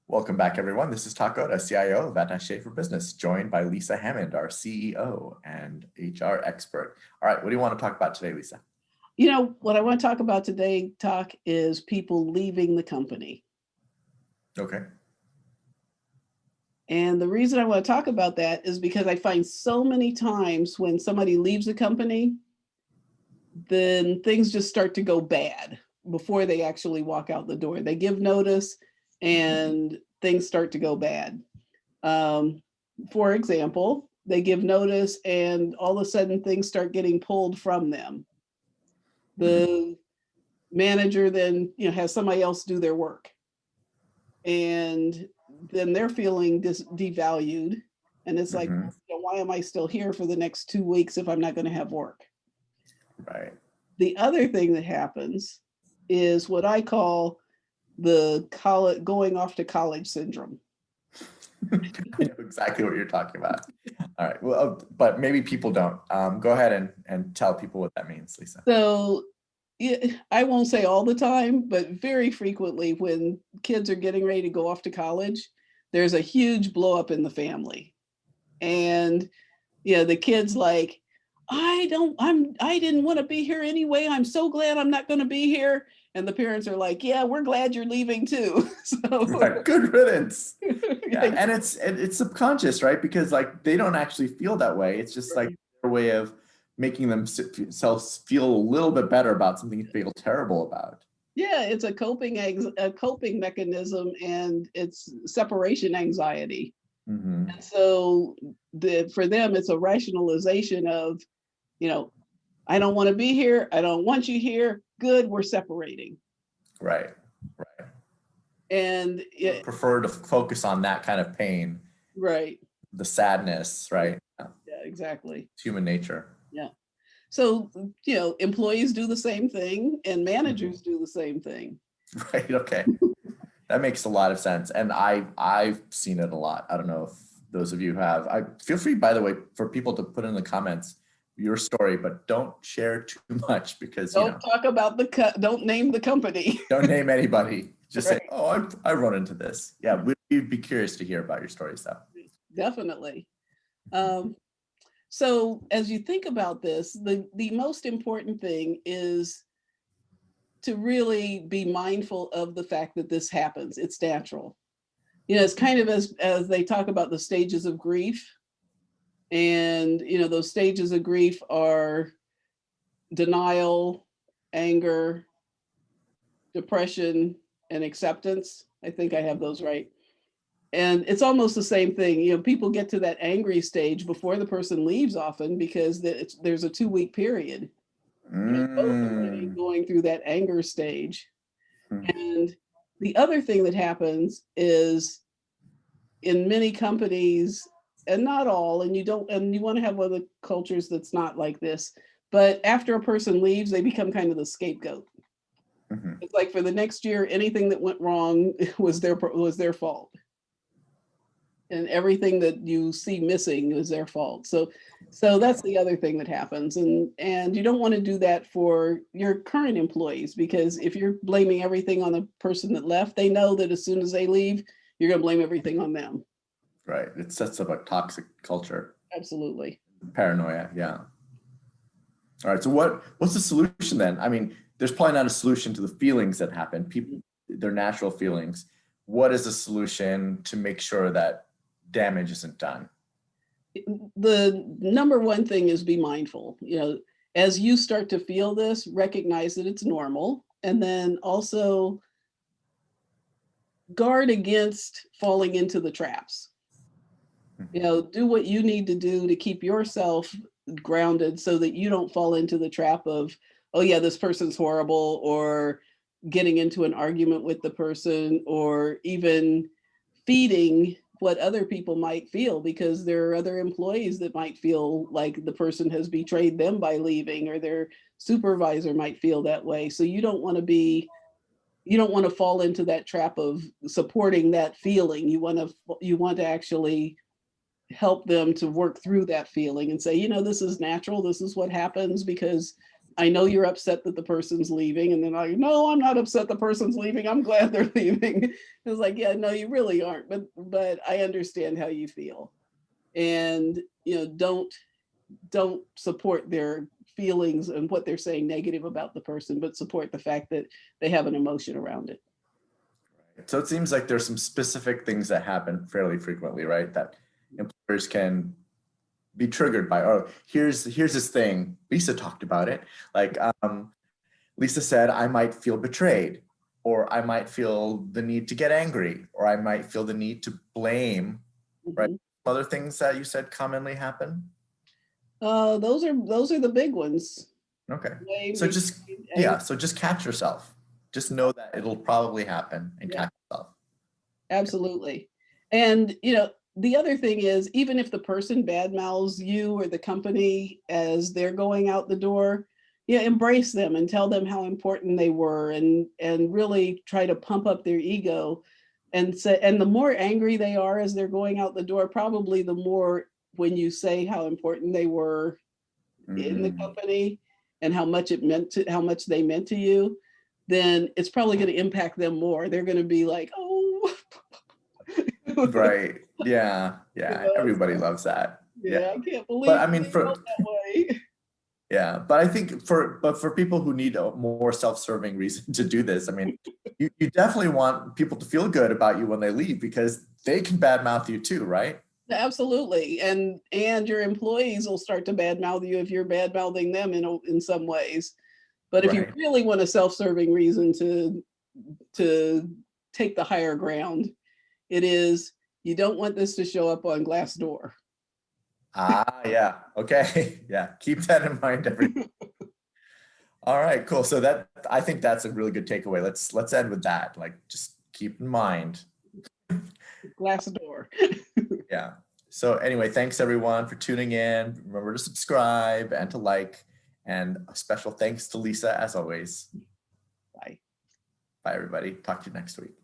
Welcome back, everyone. This is Takoda, CIO of Attaché for Business, joined by Lisa Hammond, our CEO and HR expert. All right, what do you want to talk about today, Lisa? What I want to talk about today, is people leaving the company. Okay. And the reason I want to talk about that is because I find so many times when somebody leaves a company, then things just start to go bad before they actually walk out the door. They give notice and things start to go bad. For example, they give notice and all of a sudden things start getting pulled from them. The manager then has somebody else do their work, and then they're feeling devalued, and it's like, why am I still here for the next 2 weeks if I'm not going to have work? Right. The other thing that happens is what I call the going off to college syndrome. I know exactly what you're talking about. All right. Well, but maybe people don't. Go ahead and tell people what that means, Lisa. So I won't say all the time, but very frequently when kids are getting ready to go off to college, there's a huge blow up in the family. And the kid's like, I didn't want to be here anyway. I'm so glad I'm not going to be here. And the parents are like, yeah, we're glad you're leaving too. So right. Good riddance. Yeah. And it's subconscious, right? Because like they don't actually feel that way. It's just like their way of making themselves feel a little bit better about something you feel terrible about. Yeah, it's a coping mechanism, and it's separation anxiety. And so for them, it's a rationalization of, I don't want to be here. I don't want you here. Good, we're separating. Right, right. And prefer to focus on that kind of pain. Right. The sadness, right? Yeah, exactly. It's human nature. Yeah. So, employees do the same thing and managers do the same thing. Right, okay. That makes a lot of sense. And I've seen it a lot. I don't know if those of you have. Feel free, by the way, for people to put in the comments your story, but don't share too much because don't talk about don't name the company. Don't name anybody. Just say, oh, I run into this. Yeah, we'd be curious to hear about your stories though. Definitely. So as you think about this, the most important thing is to really be mindful of the fact that this happens. It's natural. It's kind of as they talk about the stages of grief. And, those stages of grief are denial, anger, depression, and acceptance. I think I have those right. And it's almost the same thing. People get to that angry stage before the person leaves often because there's a 2-week period. Both going through that anger stage. And the other thing that happens is in many companies, and not all, and you want to have other cultures that's not like this, but after a person leaves, they become kind of the scapegoat. It's like for the next year, anything that went wrong was their fault. And everything that you see missing is their fault. So that's the other thing that happens. And you don't want to do that for your current employees, because if you're blaming everything on the person that left, they know that as soon as they leave, you're going to blame everything on them. Right. It sets up a toxic culture. Absolutely. Paranoia. Yeah. All right. So what's the solution then? I mean, there's probably not a solution to the feelings that happen. People, their natural feelings. What is the solution to make sure that damage isn't done? The number one thing is be mindful. As you start to feel this, recognize that it's normal, and then also guard against falling into the traps. Do what you need to do to keep yourself grounded so that you don't fall into the trap of, oh yeah, this person's horrible, or getting into an argument with the person, or even feeding what other people might feel, because there are other employees that might feel like the person has betrayed them by leaving, or their supervisor might feel that way. So you don't want to fall into that trap of supporting that feeling. You want to actually help them to work through that feeling and say, this is natural. This is what happens because I know you're upset that the person's leaving. And then like, no, I'm not upset the person's leaving. I'm glad they're leaving. It's like, yeah, no, you really aren't. But I understand how you feel. And, don't support their feelings and what they're saying negative about the person, but support the fact that they have an emotion around it. So it seems like there's some specific things that happen fairly frequently, right? That employers can be triggered by. Oh, here's this thing. Lisa talked about it. Like Lisa said, I might feel betrayed, or I might feel the need to get angry, or I might feel the need to blame. Right? Mhm. Other things that you said commonly happen. Those are the big ones. Okay. Blame, So just betrayed, yeah. So just catch yourself. Just know that it'll probably happen and yeah, catch yourself. absolutely. And the other thing is, even if the person badmouths you or the company as they're going out the door, embrace them and tell them how important they were, and really try to pump up their ego, and say, and the more angry they are as they're going out the door, probably the more when you say how important they were in the Mm, company and how much they meant to you, then it's probably going to impact them more. They're going to be like, oh, right. Yeah. you Yeah. know, Everybody loves that. Yeah. yeah, I can't But believe I mean, they felt that way. yeah, but I think for people who need a more self-serving reason to do this, I mean, you definitely want people to feel good about you when they leave, because they can badmouth you too, right? Absolutely, and your employees will start to badmouth you if you're badmouthing them in some ways. But if you Right. really want a self-serving reason to take the higher ground, it is, you don't want this to show up on Glassdoor. Ah, yeah. Okay. Yeah. Keep that in mind. All right. Cool. So I think that's a really good takeaway. Let's end with that. Like, just keep in mind. Glassdoor. Yeah. So anyway, thanks everyone for tuning in. Remember to subscribe and to like, and a special thanks to Lisa as always. Bye. Bye everybody. Talk to you next week.